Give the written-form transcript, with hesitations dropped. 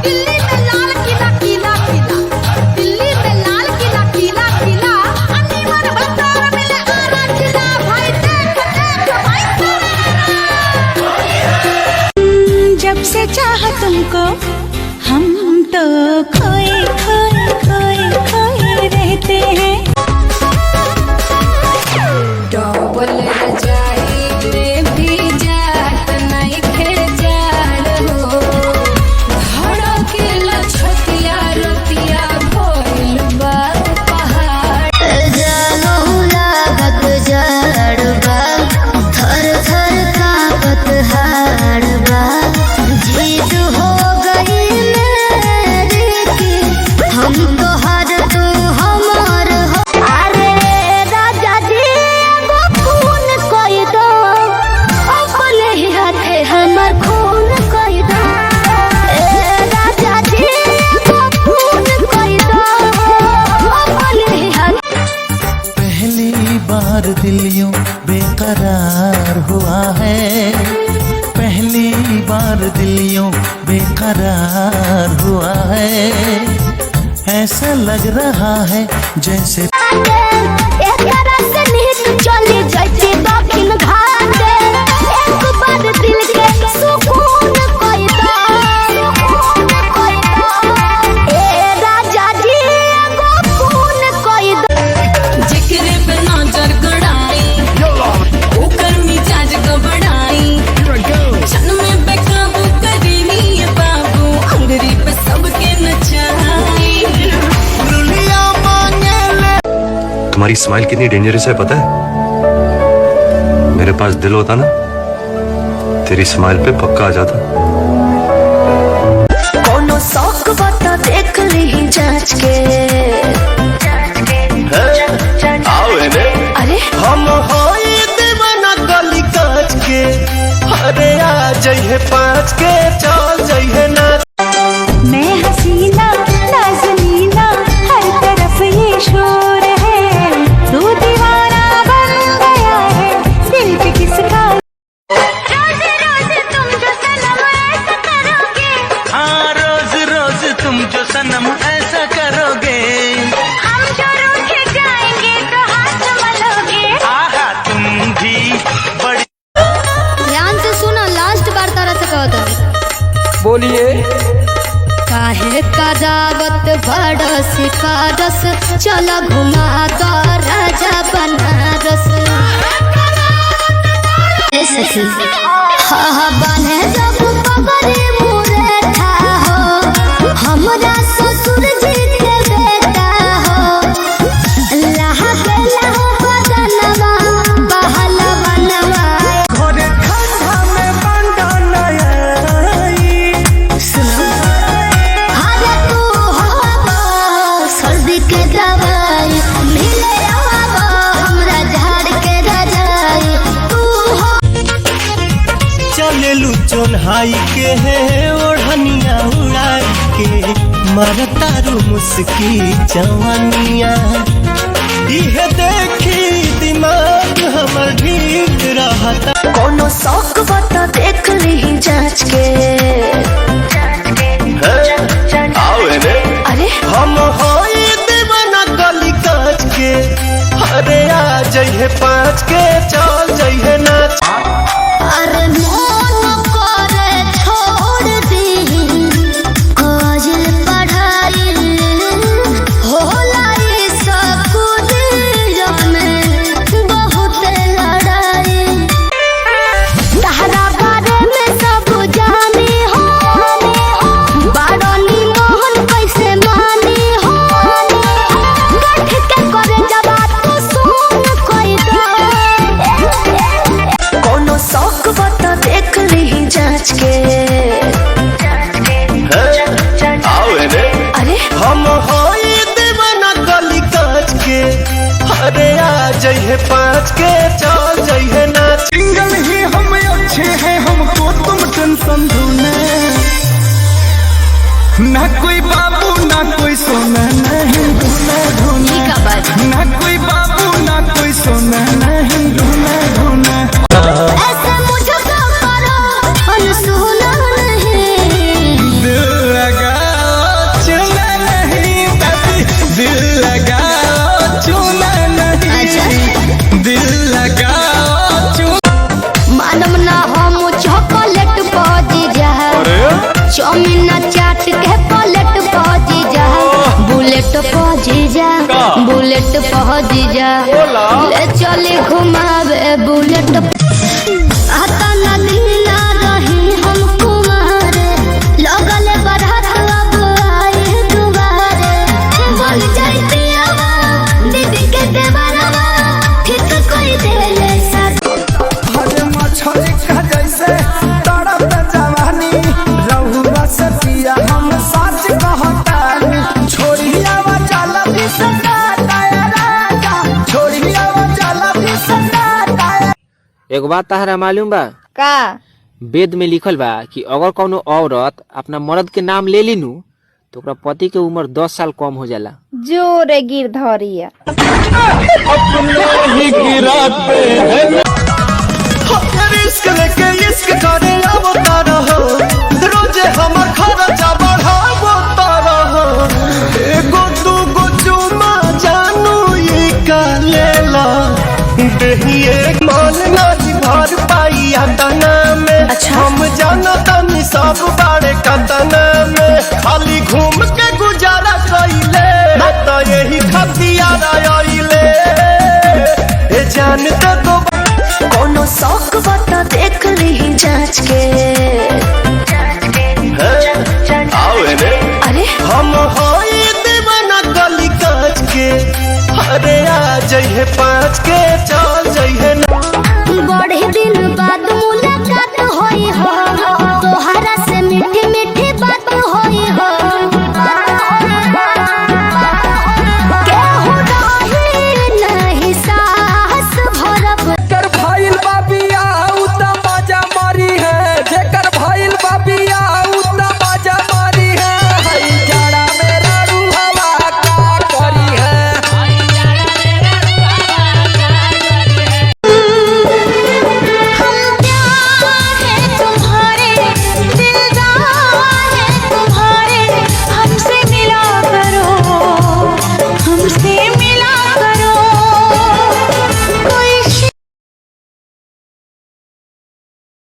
दिल्ली में लाल किला किला किला, दिल्ली में लाल किला किला किला, अनिमर बंदर मिले आरा जिला, भाई देख देख भाई जब से चाहा तुमको हम तो खोए खोए खोए खोए रहते हैं। डबल रजाई में भी जात नहीं खे जाड़ हो, धड़केला छतिया रतिया भइल बा पहाड़। जानो लागत जड़बा, थर थर कांपत हाड़बा, जीत हो गई मेरी की, हम तो हर तू हमार हो। अरे राजा जी वो खून कोई दो, अपने ही हाथे हमार खून कोई दो। ए राजा जी वो खून कोई दो, अपने ही हाथे। पहली बार दिल यूं बेकरार हुआ है, पहली बार दिल यूं बेकरार हुआ है, ऐसा लग रहा है जैसे एक तरह से नींद चली जाती दक्षिण घाटे, एक बार दिल के सुकून कोई दो, सुकून कोई दो। ए राजा जी एगो खून कोई दो। जिक्र पे नजर गड़ाई, ओकर मिजाज गबड़ाई, क्षण में बेकाबू करीनी ये बाबू, अंगरी पे सबके नचाई। तुम्हारी स्माइल कितनी डेंजरस है पता है? मेरे पास दिल होता ना, तेरी स्माइल पे पक्का आ जाता। कोनो शौक बता देख ली जांच के। अरे हम होई दीवाना गली काच के, अरे आ जइहे पाँच के चल जइहे ना। मैं हसीना नाज़नीना हर तरफ ये शोर है, तू दीवाना बन गया है दिल के किसका। रोज रोज तुम जो सनम ऐसा करोगे, हाँ रोज रोज तुम जो सनम ऐसा करोगे, हम जो रूठ जाएंगे तो हाथ मलोगे। आहा तुम भी बड़ी। ध्यान से सुनो, लास्ट बार तरह से कहो तो। बोलिए। काहे कदावत बड़स कारस, चला घुमा दो राजा बनारस। सखी हाँ बने जब पगड़ी मुरे था हो, हमरा ससुर जी के बेटा हो, लहा के लहा बदनवा बहलवा नवाए। घोड़े खंडा में बंदा नयाई, अरे तू हो सर्दी के दवाई, मिले आवा हमरा झाड़ के रजाई। तू हो चले लू चोन्हाई के है ओढ़निया उड़ाई के, मरतारू मुस्की जवानिया, यह देखी दिमाग हमर ठीक रहता। कोनो शौक बता देख ली जांच के। अरे हम होई दीवाना गली काच के, अरे आ जइहे पाँच के चल जइहे नाच। अरे मन करे छोड़ दी काजल पढ़ाई, होला ये स्कूलिया में बहुत लड़ाई। तहरा बारे में सब जानी हो, बारनी मोहन कैसे मानी हो, गठ के करे जवाब तो सुन कोई दो। कोनो शौक बता देख ली जांच के। अरे हम होई दीवाना गली काच के, अरे आ जइहे पाँच के चल जइहे नाच। सिंगल ही हम अच्छे हैं, हमको तुम टेंशन दो ना, कोई बाबू ना कोई सोना नहीं ढूंढना ढूंढना, ना कोई बाबू ना कोई सोना नहीं ढूंढना ढूंढना। ऐसे मुझको करो अनसुना नहीं, दिल लगा चौमिन चाट के बुलेट पहुंची जा, बुलेट पहुंची जा, बुलेट पहुंची जा, ले चले घुमावे बुलेट। आता नदी ना रही हम कुमारे, लगले बरहत अब आए दुबारे, बोल जाती दीदी के देवरवा ठीक कोई देले सर। हरे मछली का जैसे तड़प जवानी, रहुआ से पिया हम सच कहतानी, छोड़िया वो चला भी सदा राजा, छोड़िया वो चला भी सदा। एक बात तहरा मालूम बा का? वेद में लिखल बा कि अगर कौनो औरत अपना मर्द के नाम ले लीनू तो ओकरा पति के उम्र 10 साल कम हो जाला। जोरे गिर धरिया रिस्क लेके इश्क करे अवतार हो, रोजे हमर खर्चा बढ़ावो तारा, एगो दूगो चुमा जानू ये का लेला, देहिए मान नाची भर पाई तना में। अच्छा। हम जानता नहीं सब बारे कतना